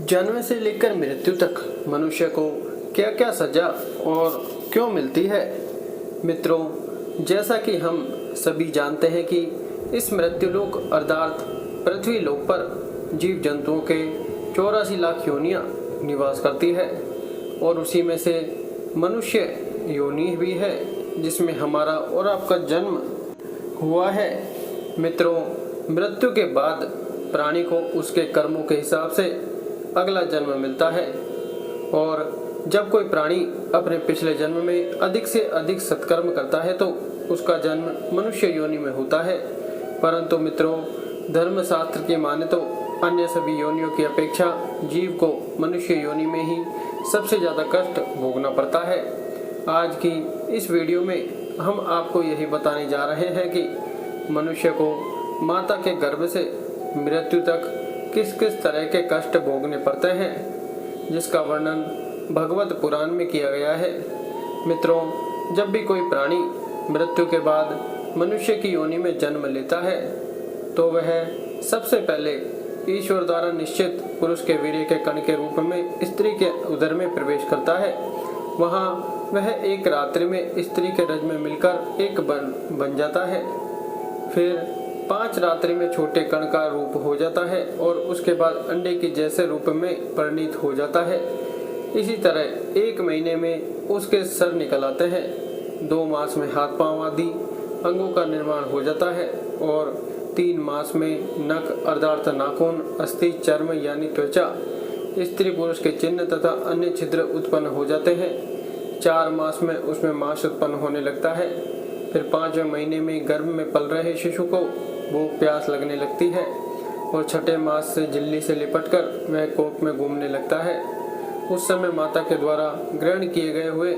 जन्म से लेकर मृत्यु तक मनुष्य को क्या क्या सजा और क्यों मिलती है। मित्रों, जैसा कि हम सभी जानते हैं कि इस मृत्युलोक अर्थात पृथ्वी लोक पर जीव जंतुओं के 84 लाख योनियां निवास करती है और उसी में से मनुष्य योनि भी है जिसमें हमारा और आपका जन्म हुआ है। मित्रों, मृत्यु के बाद प्राणी को उसके कर्मों के हिसाब से अगला जन्म मिलता है और जब कोई प्राणी अपने पिछले जन्म में अधिक से अधिक सत्कर्म करता है तो उसका जन्म मनुष्य योनि में होता है। परंतु मित्रों, धर्मशास्त्र की माने तो अन्य सभी योनियों की अपेक्षा जीव को मनुष्य योनि में ही सबसे ज़्यादा कष्ट भोगना पड़ता है। आज की इस वीडियो में हम आपको यही बताने जा रहे हैं कि मनुष्य को माता के गर्भ से मृत्यु तक किस किस तरह के कष्ट भोगने पड़ते हैं, जिसका वर्णन भगवत पुराण में किया गया है। मित्रों, जब भी कोई प्राणी मृत्यु के बाद मनुष्य की योनि में जन्म लेता है तो वह सबसे पहले ईश्वर द्वारा निश्चित पुरुष के वीर्य के कण के रूप में स्त्री के उदर में प्रवेश करता है। वहाँ वह एक रात्रि में स्त्री के रज में मिलकर एक बन जाता है। फिर 5 रात्रि में छोटे कण का रूप हो जाता है और उसके बाद अंडे के जैसे रूप में परिणित हो जाता है। इसी तरह 1 महीने में उसके सर निकल आते हैं। 2 मास में हाथ पांव आदि अंगों का निर्माण हो जाता है और 3 मास में नख अर्थात नाखून, अस्थि, चर्म यानी त्वचा, स्त्री पुरुष के चिन्ह तथा अन्य छिद्र उत्पन्न हो जाते हैं। 4 मास में उसमें मांस उत्पन्न होने लगता है। फिर 5वें महीने में गर्भ में पल रहे शिशु को भूख प्यास लगने लगती है और 6ठे मास से झिल्ली से लिपटकर वह कोख में घूमने लगता है। उस समय माता के द्वारा ग्रहण किए गए हुए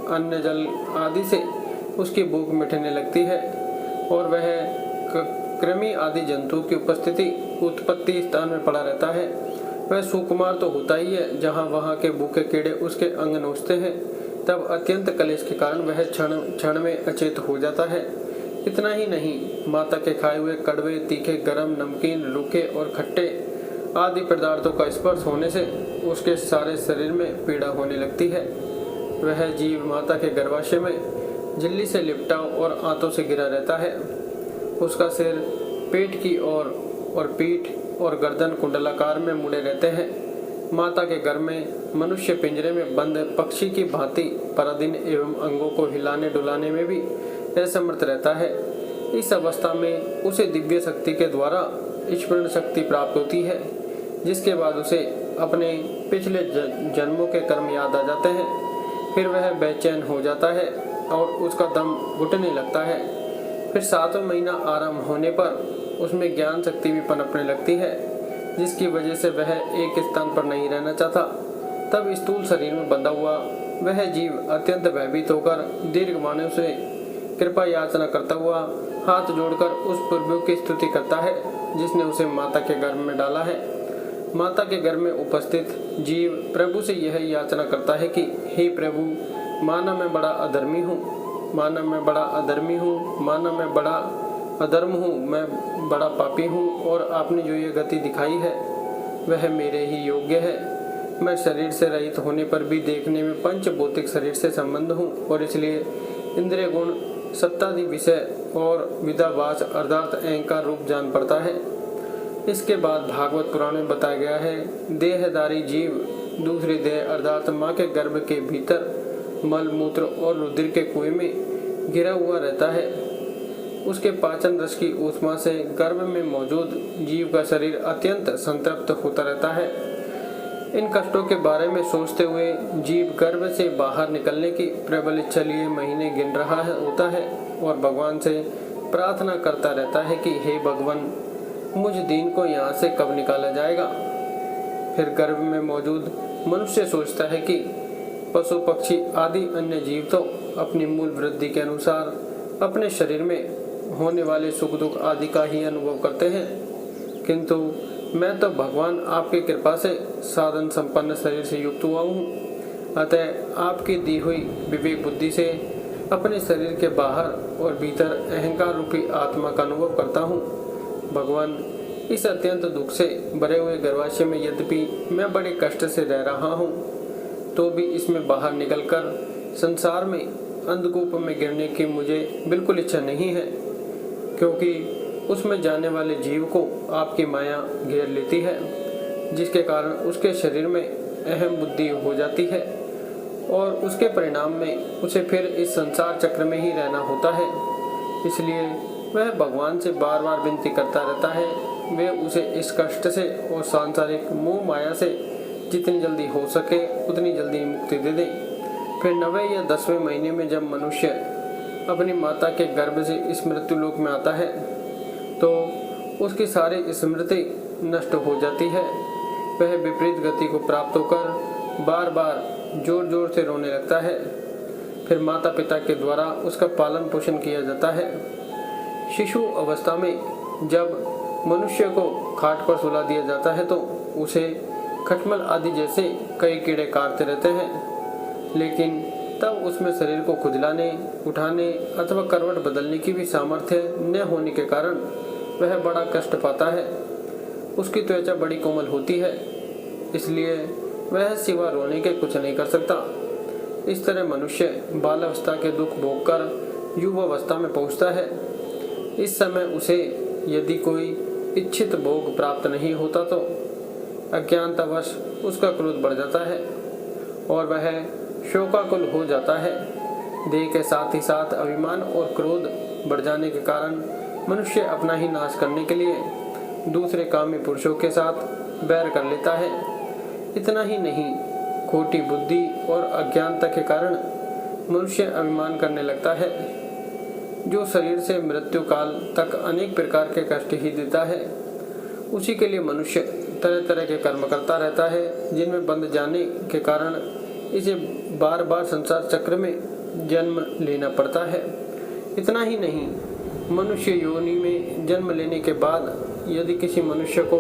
अन्न जल आदि से उसकी भूख मिटने लगती है और वह कृमि आदि जंतु की उत्पत्ति स्थान में पड़ा रहता है। वह सुकुमार तो होता ही है, जहाँ वहाँ के भूखे कीड़े उसके अंग नोचते हैं। तब अत्यंत कलेश के कारण वह क्षण में अचेत हो जाता है। इतना ही नहीं, माता के खाए हुए कड़वे, तीखे, गरम, नमकीन, रूखे और खट्टे आदि पदार्थों का स्पर्श होने से उसके सारे शरीर में पीड़ा होने लगती है। वह जीव माता के गर्भाशय में झिल्ली से लिपटा और आंतों से गिरा रहता है। उसका सिर पेट की ओर और पीठ और गर्दन कुंडलाकार में मुड़े रहते हैं। माता के गर्भ में मनुष्य पिंजरे में बंद पक्षी की भांति पराधीन एवं अंगों को हिलाने डुलाने में भी असमर्थ रहता है। इस अवस्था में उसे दिव्य शक्ति के द्वारा स्मरण शक्ति प्राप्त होती है, जिसके बाद उसे अपने पिछले जन्मों के कर्म याद आ जाते हैं। फिर वह बेचैन हो जाता है और उसका दम घुटने लगता है। फिर 7वां महीना आरंभ होने पर उसमें ज्ञान शक्ति भी पनपने लगती है, जिसकी वजह से वह एक स्थान पर नहीं रहना चाहता। तब स्थूल शरीर में बंधा हुआ वह जीव अत्यंत भयभीत होकर दीर्घमानव से कृपा याचना करता हुआ हाथ जोड़कर उस प्रभु की स्तुति करता है जिसने उसे माता के गर्भ में डाला है। माता के गर्भ में उपस्थित जीव प्रभु से यह याचना करता है कि हे प्रभु, माना मैं बड़ा अधर्मी हूँ, माना मैं बड़ा अधर्मी हूँ, माना मैं बड़ा अधर्म हूँ, मैं बड़ा पापी हूँ और आपने जो ये गति दिखाई है वह मेरे ही योग्य है। मैं शरीर से रहित होने पर भी देखने में पंच भौतिक शरीर से संबंध हूँ और इसलिए इंद्रिय गुण, सत्तादि विषय और विदावास अर्थात अहंकार रूप जान पड़ता है। इसके बाद भागवत पुराण में बताया गया है, देहधारी जीव दूसरी देह अर्थात माँ के गर्भ के भीतर मल मूत्र और रुधिर के कुएं में घिरा हुआ रहता है। उसके पाचन रस की ऊष्मा से गर्भ में मौजूद जीव का शरीर अत्यंत संतृप्त होता रहता है। इन कष्टों के बारे में सोचते हुए जीव गर्भ से बाहर निकलने की प्रबल इच्छा लिए महीने गिन रहा होता है और भगवान से प्रार्थना करता रहता है कि हे भगवान, मुझ दीन को यहाँ से कब निकाला जाएगा। फिर गर्भ में मौजूद मनुष्य सोचता है कि पशु पक्षी आदि अन्य जीव तो अपनी मूल वृद्धि के अनुसार अपने शरीर में होने वाले सुख दुख आदि का ही अनुभव करते हैं, किंतु मैं तो भगवान आपकी कृपा से साधन संपन्न शरीर से युक्त हुआ हूँ। अतः आपकी दी हुई विवेक बुद्धि से अपने शरीर के बाहर और भीतर अहंकार रूपी आत्मा का अनुभव करता हूँ। भगवान, इस अत्यंत दुख से भरे हुए गर्भाशय में यद्यपि मैं बड़े कष्ट से रह रहा हूँ, तो भी इसमें बाहर निकलकर संसार में अंधकूप में गिरने की मुझे बिल्कुल इच्छा नहीं है, क्योंकि उसमें जाने वाले जीव को आपकी माया घेर लेती है, जिसके कारण उसके शरीर में अहम बुद्धि हो जाती है और उसके परिणाम में उसे फिर इस संसार चक्र में ही रहना होता है। इसलिए वह भगवान से बार बार विनती करता रहता है वे उसे इस कष्ट से और सांसारिक मोह माया से जितनी जल्दी हो सके उतनी जल्दी मुक्ति दे दें। फिर 9वें या 10वें महीने में जब मनुष्य अपनी माता के गर्भ से इस मृत्यु लोक में आता है तो उसकी सारी स्मृति नष्ट हो जाती है। वह विपरीत गति को प्राप्त होकर बार बार जोर जोर से रोने लगता है। फिर माता पिता के द्वारा उसका पालन पोषण किया जाता है। शिशु अवस्था में जब मनुष्य को खाट पर सुला दिया जाता है तो उसे खटमल आदि जैसे कई कीड़े काटते रहते हैं, लेकिन तब उसमें शरीर को खुजलाने, उठाने अथवा करवट बदलने की भी सामर्थ्य न होने के कारण वह बड़ा कष्ट पाता है। उसकी त्वचा बड़ी कोमल होती है, इसलिए वह सिवा रोने के कुछ नहीं कर सकता। इस तरह मनुष्य बालावस्था के दुख भोगकर युवावस्था में पहुंचता है। इस समय उसे यदि कोई इच्छित भोग प्राप्त नहीं होता तो अज्ञानतावश उसका क्रोध बढ़ जाता है और वह शोकाकुल हो जाता है। देह के साथ ही साथ अभिमान और क्रोध बढ़ जाने के कारण मनुष्य अपना ही नाश करने के लिए दूसरे कामी पुरुषों के साथ बैर कर लेता है। इतना ही नहीं, खोटी बुद्धि और अज्ञानता के कारण मनुष्य अभिमान करने लगता है, जो शरीर से मृत्यु काल तक अनेक प्रकार के कष्ट ही देता है। उसी के लिए मनुष्य तरह तरह के कर्म करता रहता है, जिनमें बंध जाने के कारण इसे बार बार संसार चक्र में जन्म लेना पड़ता है। इतना ही नहीं, मनुष्य योनि में जन्म लेने के बाद यदि किसी मनुष्य को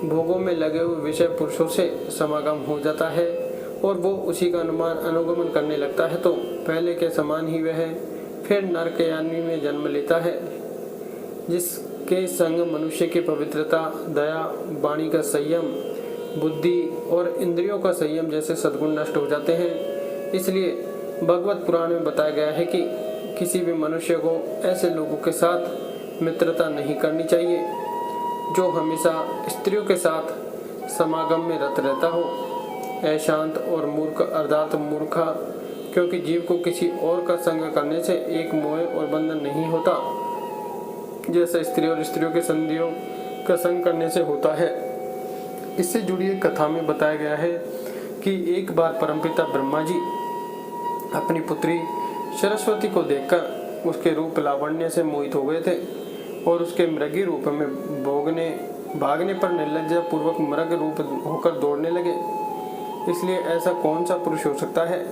भोगों में लगे हुए विषय पुरुषों से समागम हो जाता है और वो उसी का अनुगमन करने लगता है तो पहले के समान ही वह फिर नरक यानी में जन्म लेता है, जिसके संग मनुष्य की पवित्रता, दया, वाणी का संयम, बुद्धि और इंद्रियों का संयम जैसे सद्गुण नष्ट हो जाते हैं। इसलिए भगवत पुराण में बताया गया है कि किसी भी मनुष्य को ऐसे लोगों के साथ मित्रता नहीं करनी चाहिए जो हमेशा स्त्रियों के साथ समागम में रत रहता हो। अशांत और मूर्ख अर्थात मूर्खा, क्योंकि जीव को किसी और का संग करने से एक मोह और बंधन नहीं होता, जैसा स्त्री और स्त्रियों के संधियों का संग करने से होता है। इससे जुड़ी एक कथा में बताया गया है कि एक बार परमपिता ब्रह्मा जी अपनी पुत्री सरस्वती को देखकर उसके रूप लावण्य से मोहित हो गए थे और उसके मृगी रूप में भागने पर निर्लज्जा पूर्वक मृग रूप होकर दौड़ने लगे। इसलिए ऐसा कौन सा पुरुष हो सकता है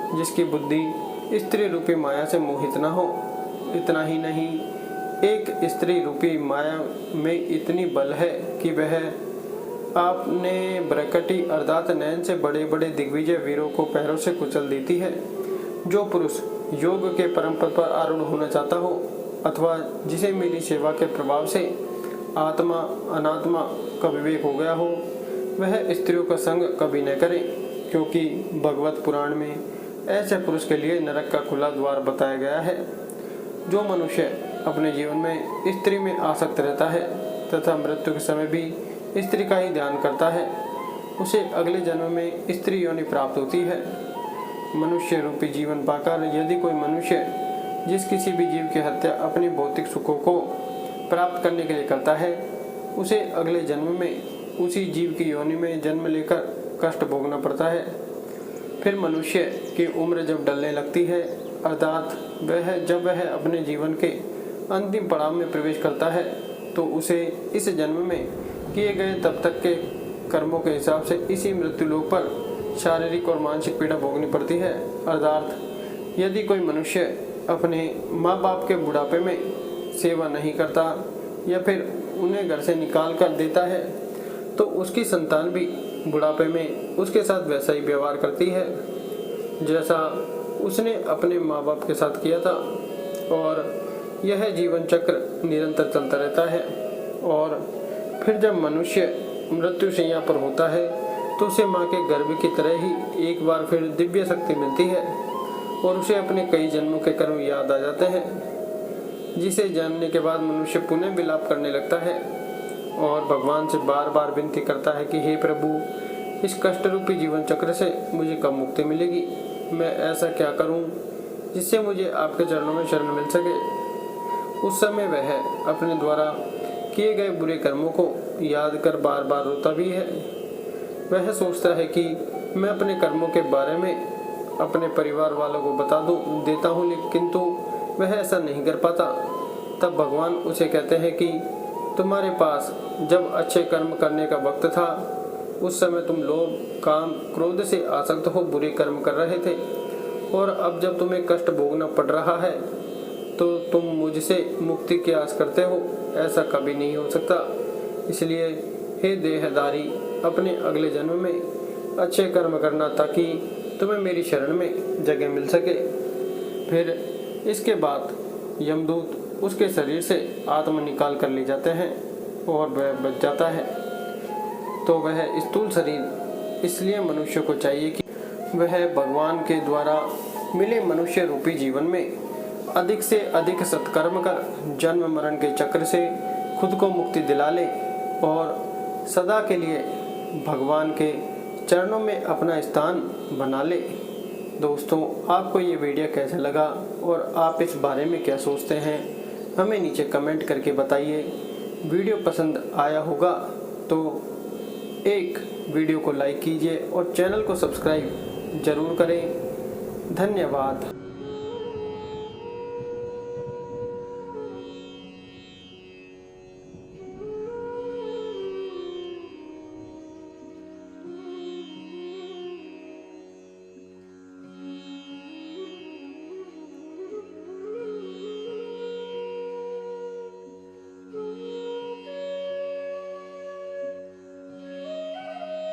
जिसकी बुद्धि स्त्री रूपी माया से मोहित न हो। इतना ही नहीं, एक स्त्री रूपी माया में इतनी बल है कि वह आपने ब्रकटी अर्थात नयन से बड़े बड़े दिग्विजय वीरों को पैरों से कुचल देती है। जो पुरुष योग के परम पद पर आरूढ़ होना चाहता हो अथवा जिसे मेरी सेवा के प्रभाव से आत्मा अनात्मा का विवेक हो गया हो, वह स्त्रियों का संग कभी न करे, क्योंकि भगवत पुराण में ऐसे पुरुष के लिए नरक का खुला द्वार बताया गया है। जो मनुष्य अपने जीवन में स्त्री में आसक्त रहता है तथा मृत्यु के समय भी स्त्री का ही ध्यान करता है, उसे अगले जन्म में स्त्री योनि प्राप्त होती है। मनुष्य रूपी जीवन पाकर यदि कोई मनुष्य जिस किसी भी जीव की हत्या अपनी भौतिक सुखों को प्राप्त करने के लिए करता है, उसे अगले जन्म में उसी जीव की योनि में जन्म लेकर कष्ट भोगना पड़ता है। फिर मनुष्य की उम्र जब डलने लगती है अर्थात जब वह अपने जीवन के अंतिम पड़ाव में प्रवेश करता है, तो उसे इस जन्म में किए गए तब तक के कर्मों के हिसाब से इसी मृत्यु लोक पर शारीरिक और मानसिक पीड़ा भोगनी पड़ती है। अर्थात यदि कोई मनुष्य अपने माँ बाप के बुढ़ापे में सेवा नहीं करता या फिर उन्हें घर से निकाल कर देता है, तो उसकी संतान भी बुढ़ापे में उसके साथ वैसा ही व्यवहार करती है जैसा उसने अपने माँ बाप के साथ किया था, और यह जीवन चक्र निरंतर चलता रहता है। और फिर जब मनुष्य मृत्यु शैया पर होता है तो उसे माँ के गर्भ की तरह ही एक बार फिर दिव्य शक्ति मिलती है और उसे अपने कई जन्मों के कर्म याद आ जाते हैं, जिसे जानने के बाद मनुष्य पुनः विलाप करने लगता है और भगवान से बार बार विनती करता है कि हे प्रभु, इस कष्ट रूपी जीवन चक्र से मुझे कब मुक्ति मिलेगी। मैं ऐसा क्या करूं जिससे मुझे आपके चरणों में शरण मिल सके। उस समय वह अपने द्वारा किए गए बुरे कर्मों को याद कर बार बार रोता भी है। वह सोचता है कि मैं अपने कर्मों के बारे में अपने परिवार वालों को बता देता हूँ, किंतु वह ऐसा नहीं कर पाता। तब भगवान उसे कहते हैं कि तुम्हारे पास जब अच्छे कर्म करने का वक्त था उस समय तुम लोभ, काम, क्रोध से आसक्त हो बुरे कर्म कर रहे थे, और अब जब तुम्हें कष्ट भोगना पड़ रहा है तो तुम मुझसे मुक्ति की आस करते हो। ऐसा कभी नहीं हो सकता। इसलिए हे देहधारी, अपने अगले जन्म में अच्छे कर्म करना ताकि तुम्हें मेरी शरण में जगह मिल सके। फिर इसके बाद यमदूत उसके शरीर से आत्मा निकाल कर ले जाते हैं और वह बच जाता है। तो वह स्थूल शरीर इसलिए मनुष्य को चाहिए कि वह भगवान के द्वारा मिले मनुष्य रूपी जीवन में अधिक से अधिक सत्कर्म कर जन्म मरण के चक्र से खुद को मुक्ति दिला ले और सदा के लिए भगवान के चरणों में अपना स्थान बना ले। दोस्तों, आपको ये वीडियो कैसा लगा और आप इस बारे में क्या सोचते हैं, हमें नीचे कमेंट करके बताइए। वीडियो पसंद आया होगा तो एक वीडियो को लाइक कीजिए और चैनल को सब्सक्राइब जरूर करें। धन्यवाद।